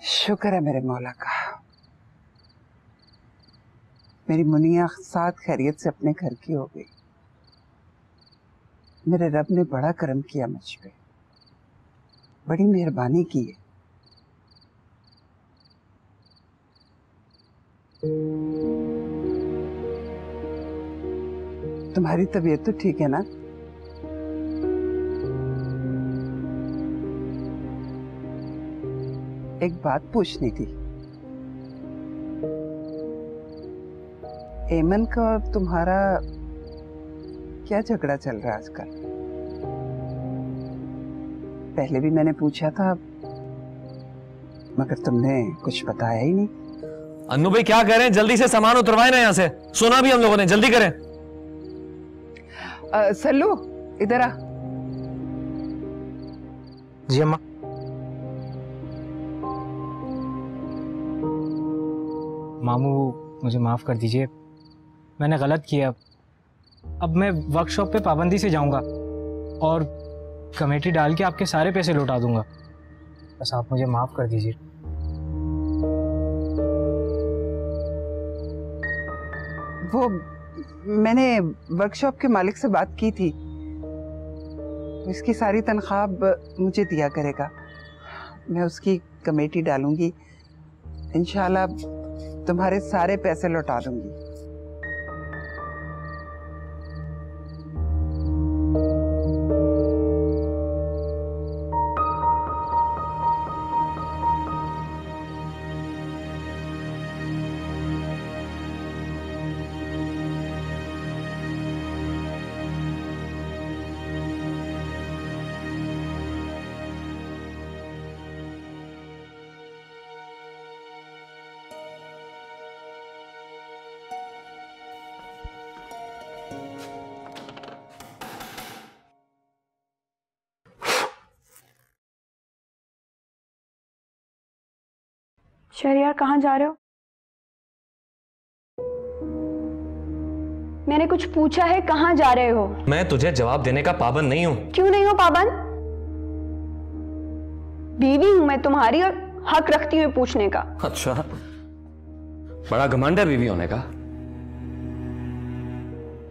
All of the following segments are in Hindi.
शुक्र है मेरे मौला का, मेरी मुनिया साथ खैरियत से अपने घर की हो गई। मेरे रब ने बड़ा करम किया मुझ पे, बड़ी मेहरबानी की है। तुम्हारी तबीयत तो ठीक है ना? एक बात पूछनी थी, एमन का और तुम्हारा क्या झगड़ा चल रहा है आजकल? पहले भी मैंने पूछा था मगर तुमने कुछ बताया ही नहीं। अन्नू भाई क्या कह रहे हैं? जल्दी से सामान उतरवाए ना यहाँ से, सुना भी हम लोगों ने, जल्दी करें। सल्लू इधर आ। जी अम्मा। मामू मुझे माफ़ कर दीजिए, मैंने गलत किया। अब मैं वर्कशॉप पे पाबंदी से जाऊंगा और कमेटी डाल के आपके सारे पैसे लौटा दूंगा। बस आप मुझे माफ़ कर दीजिए। वो मैंने वर्कशॉप के मालिक से बात की थी, इसकी सारी तनख्वाह मुझे दिया करेगा। मैं उसकी कमेटी डालूंगी, इंशाल्लाह तुम्हारे सारे पैसे लौटा दूंगी। शहरियार कहाँ जा रहे हो? मैंने कुछ पूछा है, कहाँ जा रहे हो? मैं तुझे जवाब देने का पाबंद नहीं हूं। क्यों नहीं हो पाबंद? बीवी हूं मैं तुम्हारी और हक रखती हूँ पूछने का। अच्छा, बड़ा घमंड है बीवी होने का।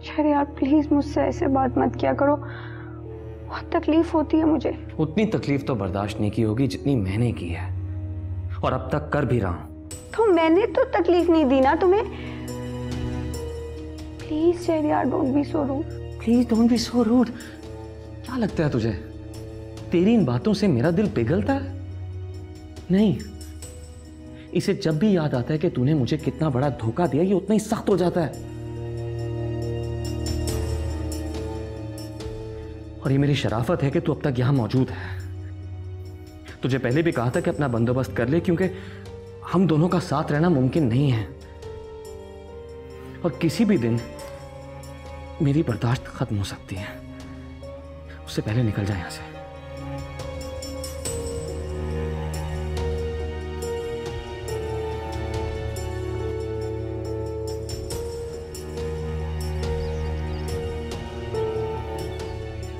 शहरियार प्लीज मुझसे ऐसे बात मत किया करो, बहुत तकलीफ होती है मुझे। उतनी तकलीफ तो बर्दाश्त नहीं की होगी जितनी मैंने की है, और अब तक कर भी रहा हूं। तो मैंने तो तकलीफ नहीं दी ना तुम्हें। Please Shahryar don't be so rude. Please don't be so rude. क्या लगता है तुझे तेरी इन बातों से मेरा दिल पिघलता है? नहीं, इसे जब भी याद आता है कि तूने मुझे कितना बड़ा धोखा दिया, ये उतना ही सख्त हो जाता है। और ये मेरी शराफत है कि तू अब तक यहां मौजूद है। तुझे पहले भी कहा था कि अपना बंदोबस्त कर ले, क्योंकि हम दोनों का साथ रहना मुमकिन नहीं है, और किसी भी दिन मेरी बर्दाश्त खत्म हो सकती है। उससे पहले निकल जा यहां से।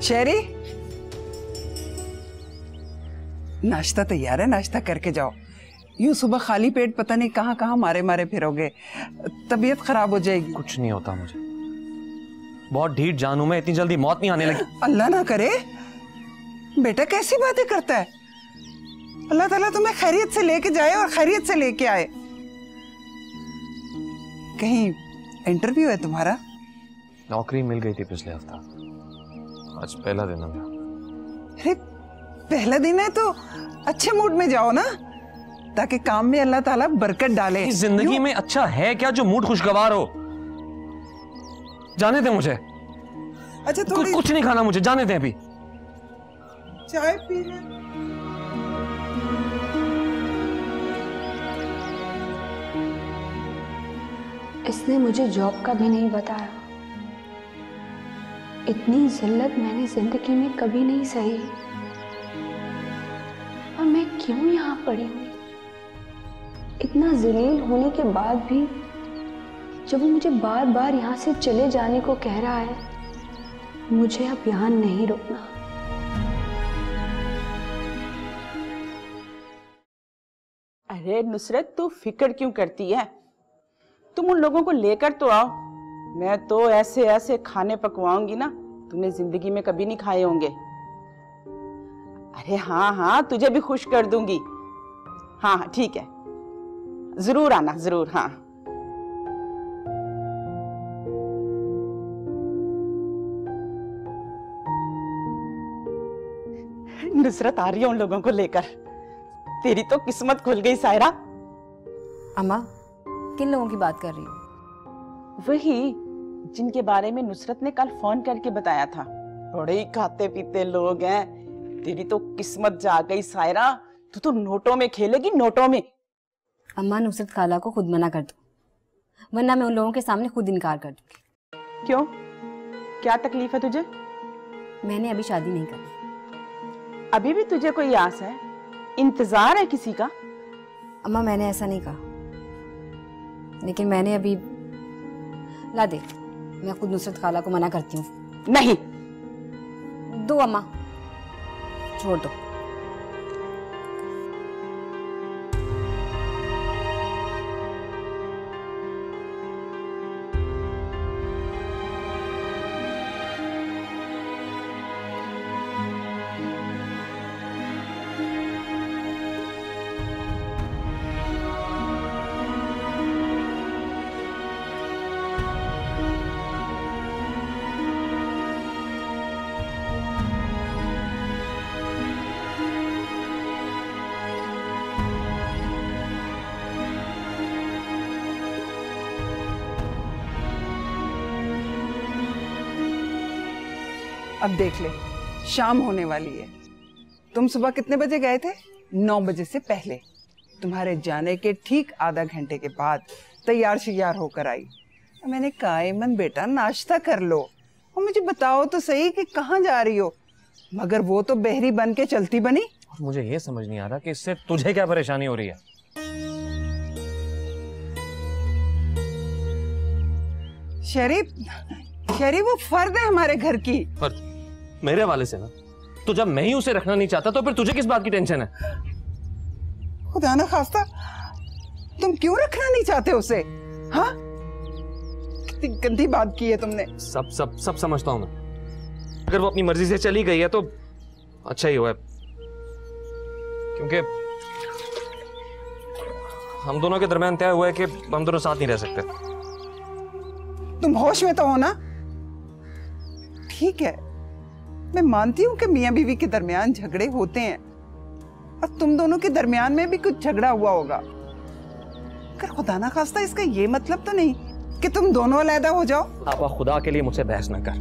शेरी, नाश्ता तैयार है, नाश्ता करके जाओ। यूं सुबह खाली पेट पता नहीं कहां कहां मारे मारे फिरोगे, तबीयत खराब हो जाएगी। कुछ नहीं होता मुझे, बहुत ढीठ जान हूं मैं, इतनी जल्दी मौत नहीं आने लगी। अल्लाह ना करे, बेटा कैसी बातें करता है। अल्लाह ताला तुम्हें खैरियत से लेके जाए और खैरियत से लेके आए। कहीं इंटरव्यू है तुम्हारा? नौकरी मिल गई थी पिछले हफ्ता, आज पहला दिन है। अरे पहला दिन है तो अच्छे मूड में जाओ ना, ताकि काम में अल्लाह ताला बरकत डाले। इस जिंदगी में अच्छा है क्या जो मूड खुशगवार हो? जाने दे मुझे। अच्छा थोड़ी कुछ नहीं खाना मुझे, जाने दे। अभी चाय पी ले। इसने मुझे जॉब का भी नहीं बताया। इतनी जिल्लत मैंने जिंदगी में कभी नहीं सही, और क्यों यहाँ पड़ी हुई? इतना जलील होने के बाद भी जब वो मुझे बार बार यहाँ से चले जाने को कह रहा है, मुझे अब यहाँ नहीं रुकना। अरे नुसरत, तू फिक्र क्यों करती है? तुम उन लोगों को लेकर तो आओ। मैं तो ऐसे ऐसे खाने पकवाऊंगी ना, तुमने जिंदगी में कभी नहीं खाए होंगे। अरे हाँ हाँ, तुझे भी खुश कर दूंगी। हाँ हाँ ठीक है, जरूर आना, जरूर। हाँ नुसरत आ रही है उन लोगों को लेकर। तेरी तो किस्मत खुल गई सायरा। अम्मा, किन लोगों की बात कर रही हो? वही जिनके बारे में नुसरत ने कल फोन करके बताया था। बड़े ही खाते पीते लोग हैं। तेरी तो किस्मत जा गई सायरा, तू तो नोटों में खेलेगी, नोटों में। अम्मा, नुसरत खाला को खुद मना कर दो, वरना मैं उन लोगों के सामने खुद इनकार कर दूंगी। क्यों, क्या तकलीफ है तुझे? मैंने अभी शादी नहीं करी। अभी भी तुझे कोई आस है, इंतजार है किसी का? अम्मा, मैंने ऐसा नहीं कहा, लेकिन मैंने अभी ला दे, मैं खुद नुसरत खाला को मना करती हूँ। नहीं। दो अम्मा, छोड़ दो। अब देख ले, शाम होने वाली है। तुम सुबह कितने बजे गए थे? 9 बजे से पहले। तुम्हारे जाने के ठीक आधा घंटे के बाद तैयार श्यार होकर आई। मैंने कहा ऐमन बेटा नाश्ता कर लो और मुझे बताओ तो सही कि कहाँ जा रही हो। मगर वो तो बहरी बन के चलती बनी। और मुझे ये समझ नहीं आ रहा कि इससे तुझे क्या परेशानी हो रही है। शरीफ वो फर्द है हमारे घर की। फर्द मेरे वाले से ना, तो जब मैं ही उसे रखना नहीं चाहता तो फिर तुझे किस बात की टेंशन है? खुदा ना खास्ता, तुम क्यों रखना नहीं चाहते उसे? हाँ, कितनी गंदी बात की है तुमने। सब समझता हूं मैं। अगर वो अपनी मर्जी से चली गई है तो अच्छा ही हुआ है, क्योंकि हम दोनों के दरमियान तय हुआ है कि हम दोनों साथ नहीं रह सकते। तुम होश में तो हो ना? ठीक है, मैं मानती हूँ कि मियाँ बीवी के दरमियान झगड़े होते हैं और तुम दोनों के दरमियान में भी कुछ झगड़ा हुआ होगा। कर खुदा ना खास्ता इसका ये मतलब तो नहीं कि तुम दोनों अलहदा हो जाओ। आपा, खुदा के लिए मुझसे बहस न कर।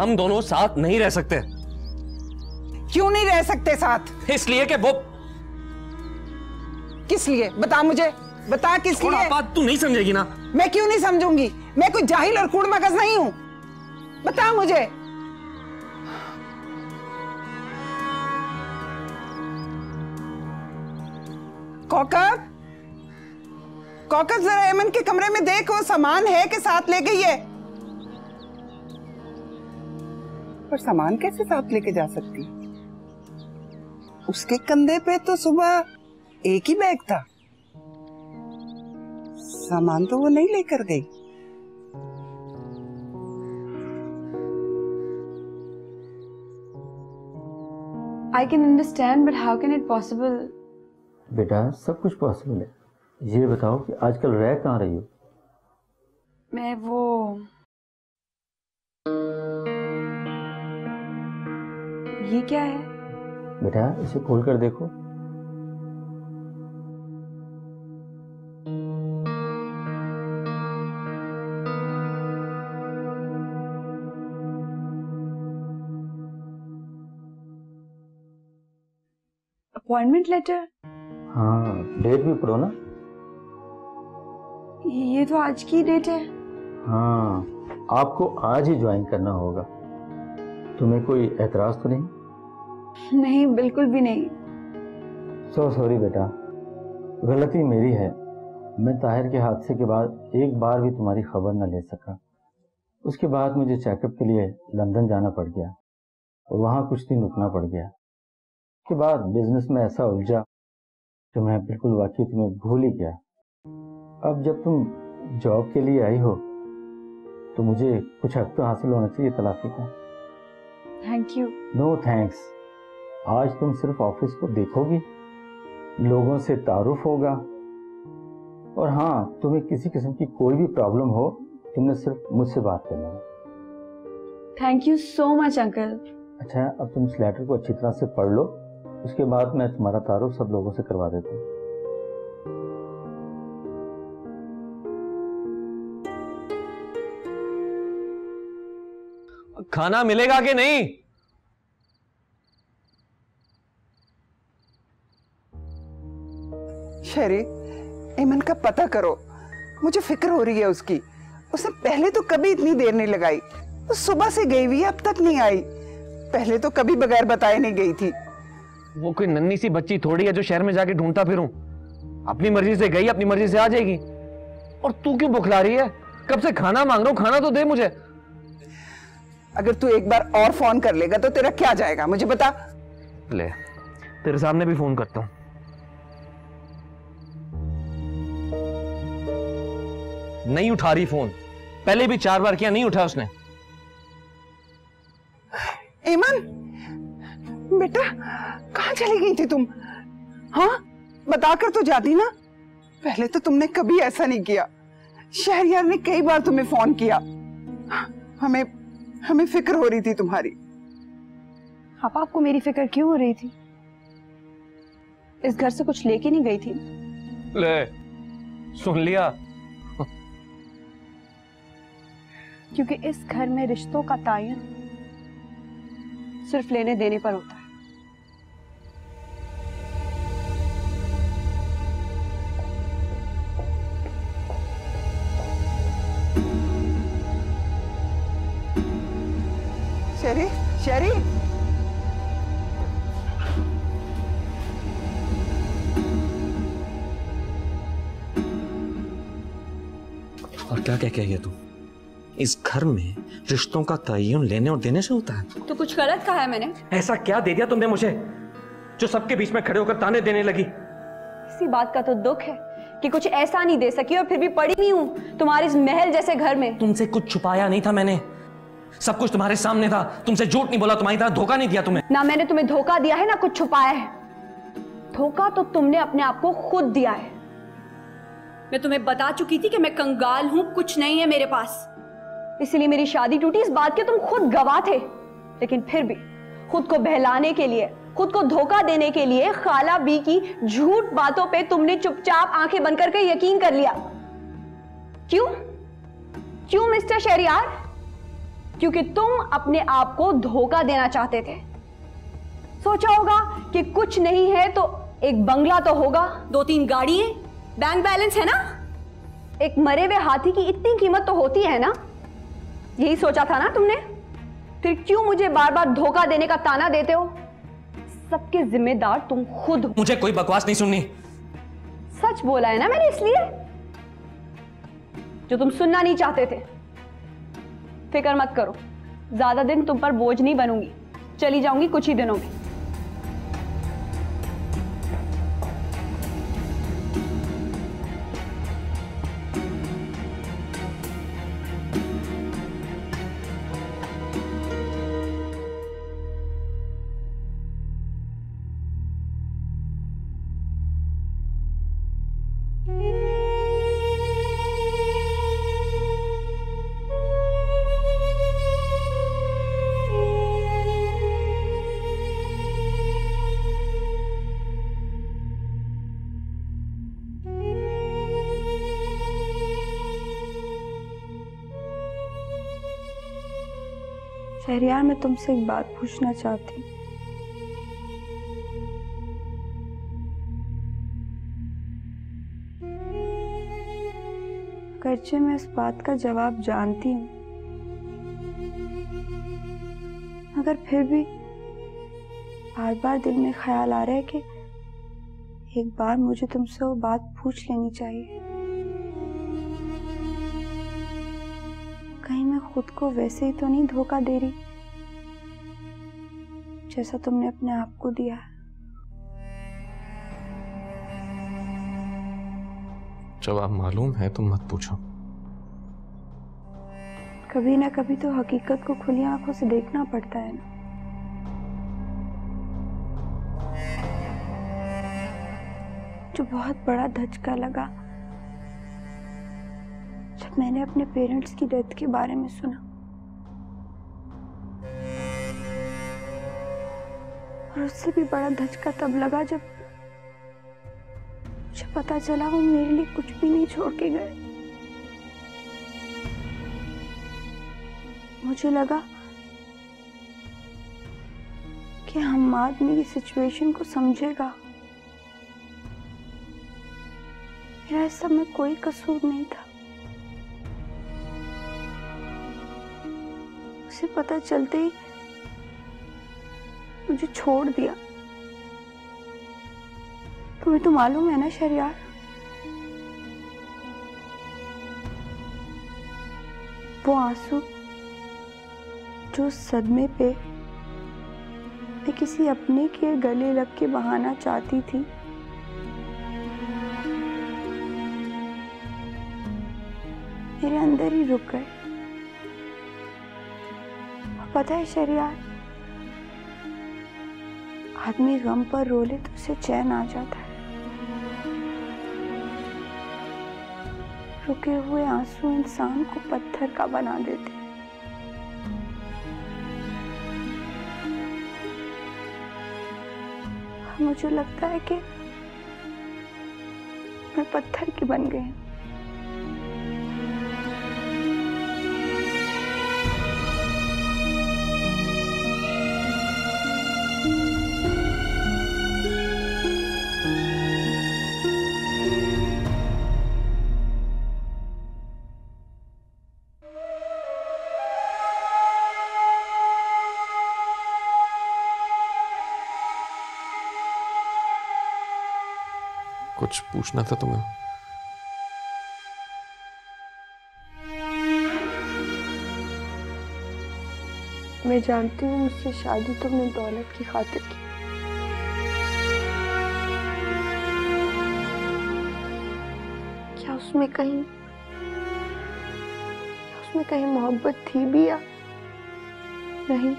हम दोनों साथ नहीं रह सकते। क्यों नहीं रह सकते साथ? इसलिए कि वो। किस लिए? बता मुझे, बता किस लिए? आपा, तू नहीं समझेगी ना। मैं क्यों नहीं समझूंगी? मैं कोई जाहिल और कूड़ मगज नहीं हूं। बता मुझे। कौकब जरा ऐमन के कमरे में देख, वो सामान है कि साथ ले गई है? पर सामान कैसे साथ लेके जा सकती? उसके कंधे पे तो सुबह एक ही बैग था। सामान तो वो नहीं लेकर गई। I can understand, but how can it possible? बेटा, सब कुछ पॉसिबल है। ये बताओ कि आजकल रह कहाँ रही हो? मैं वो, ये क्या है? बेटा, इसे खोल कर देखो। Appointment letter? हाँ, डेट भी पढ़ो ना। ये तो आज की डेट है। हाँ, आपको आज ही ज्वाइन करना होगा। तुम्हें कोई एतराज तो नहीं? नहीं, बिल्कुल भी नहीं। सॉरी बेटा, गलती मेरी है। मैं ताहिर के हादसे के बाद एक बार भी तुम्हारी खबर न ले सका। उसके बाद मुझे चेकअप के लिए लंदन जाना पड़ गया और वहाँ कुछ दिन रुकना पड़ गया। उसके बाद बिजनेस में ऐसा उलझा कि मैं बिल्कुल वाकई तुम्हें भूल ही गया। अब जब तुम जॉब के लिए आई हो तो मुझे कुछ हक तो हासिल होना चाहिए तलाफी का। Thank you. No thanks. आज तुम सिर्फ ऑफिस को देखोगी, लोगों से तारुफ होगा, और हाँ, तुम्हें किसी किस्म की कोई भी प्रॉब्लम हो तुमने सिर्फ मुझसे बात करना है। Thank you so much uncle. अच्छा, अब तुम इस लेटर को अच्छी तरह से पढ़ लो, उसके बाद मैं तुम्हारा तारुफ सब लोगों से करवा देता हूँ। खाना मिलेगा कि नहीं? शहरी, ऐमन का पता करो, मुझे फिक्र हो रही है उसकी। उसने पहले तो कभी इतनी देर नहीं लगाई, वो सुबह से गई हुई है, अब तक नहीं आई। पहले तो कभी बगैर बताए नहीं गई थी। वो कोई नन्ही सी बच्ची थोड़ी है जो शहर में जाके ढूंढता फिरूं। अपनी मर्जी से गई, अपनी मर्जी से आ जाएगी। और तू क्यों बुखला रही है? कब से खाना मांग रहा हूं, खाना तो दे मुझे। अगर तू एक बार और फोन कर लेगा तो तेरा क्या जाएगा, मुझे बता। ले, तेरे सामने भी फोन करता हूं। नहीं उठा रही फोन, पहले भी 4 बार किया, नहीं उठा उसने। ऐमन, बेटा कहां चली गई थी तुम? हाँ, बताकर तो जाती ना। पहले तो तुमने कभी ऐसा नहीं किया। शहरयार ने कई बार तुम्हें फोन किया। हमें फिक्र हो रही थी तुम्हारी। पापा, आपको मेरी फिक्र क्यों हो रही थी? इस घर से कुछ लेके नहीं गई थी। ले, सुन लिया? क्योंकि इस घर में रिश्तों का तायन सिर्फ लेने देने पर होता है। शहरी, शहरी, और क्या कह के आई है तू? इस घर में रिश्तों का तयन लेने और देने से होता है? तो कुछ गलत कहा है मैंने? ऐसा क्या दे दिया तुमने मुझे जो सबके बीच में खड़े होकर ताने देने लगी? इसी बात का तो दुख है कि कुछ ऐसा नहीं दे सकी और फिर भी पड़ी नहीं हूं तुम्हारे इस महल जैसे घर में। तुमसे कुछ छुपाया नहीं था मैंने, सब कुछ तुम्हारे सामने था। तुमसे झूठ नहीं बोला, तुम्हारी तरह धोखा नहीं दिया तुम्हें। ना मैंने तुम्हें धोखा दिया है ना कुछ छुपाया है। धोखा तो तुमने अपने आप को खुद दिया है। मैं तुम्हें बता चुकी थी कि मैं कंगाल हूं, कुछ नहीं है मेरे पास, इसीलिए मेरी शादी टूटी। इस बात के तुम खुद गवाह थे। लेकिन फिर भी खुद को बहलाने के लिए, खुद को धोखा देने के लिए खाला बी की झूठ बातों पे तुमने चुपचाप आंखें बंद करके यकीन कर लिया। क्यों? क्यों मिस्टर शहरयार? क्योंकि तुम अपने आप को धोखा देना चाहते थे। सोचा होगा कि कुछ नहीं है तो एक बंगला तो होगा, 2-3 गाड़ियां, बैंक बैलेंस है ना, एक मरे हुए हाथी की इतनी कीमत तो होती है ना। यही सोचा था ना तुमने? फिर क्यों मुझे बार बार धोखा देने का ताना देते हो? सबके जिम्मेदार तुम खुद हो। मुझे कोई बकवास नहीं सुननी। सच बोला है ना मैंने, इसलिए जो तुम सुनना नहीं चाहते थे। फिक्र मत करो, ज्यादा दिन तुम पर बोझ नहीं बनूंगी, चली जाऊंगी कुछ ही दिनों में। शहरयार, मैं तुमसे एक बात पूछना चाहती हूँ। अगरचे मैं इस बात का जवाब जानती हूँ, मगर फिर भी बार बार दिल में ख्याल आ रहा है कि एक बार मुझे तुमसे वो बात पूछ लेनी चाहिए। कहीं मैं खुद को वैसे ही तो नहीं धोखा दे रही जैसा तुमने अपने आप को दिया है। जब आप मालूम है तो मत पूछो। कभी ना कभी तो हकीकत को खुली आंखों से देखना पड़ता है ना। जो बहुत बड़ा धचका लगा जब मैंने अपने पेरेंट्स की डेथ के बारे में सुना, और उससे भी बड़ा धचका तब लगा जब मुझे पता चला वो मेरे लिए कुछ भी नहीं छोड़ के गए। मुझे लगा कि हम आदमी की सिचुएशन को समझेगा। मेरा इस सब में कोई कसूर नहीं था। उसे पता चलते ही मुझे छोड़ दिया। तुम्हें तो मालूम है ना शहरयार, वो आंसू जो सदमे पे मैं किसी अपने के गले लग के बहाना चाहती थी, मेरे अंदर ही रुक गए। पता है शहरयार, आदमी गम पर रोले तो उसे चैन आ जाता है। रुके हुए आंसू इंसान को पत्थर का बना देते हैं। मुझे लगता है कि मैं पत्थर की बन गई। कुछ पूछना था तुम्हें? मैं जानती हूँ मुझसे शादी तुमने दौलत की खातिर की। क्या उसमें कहीं मोहब्बत थी भी या नहीं?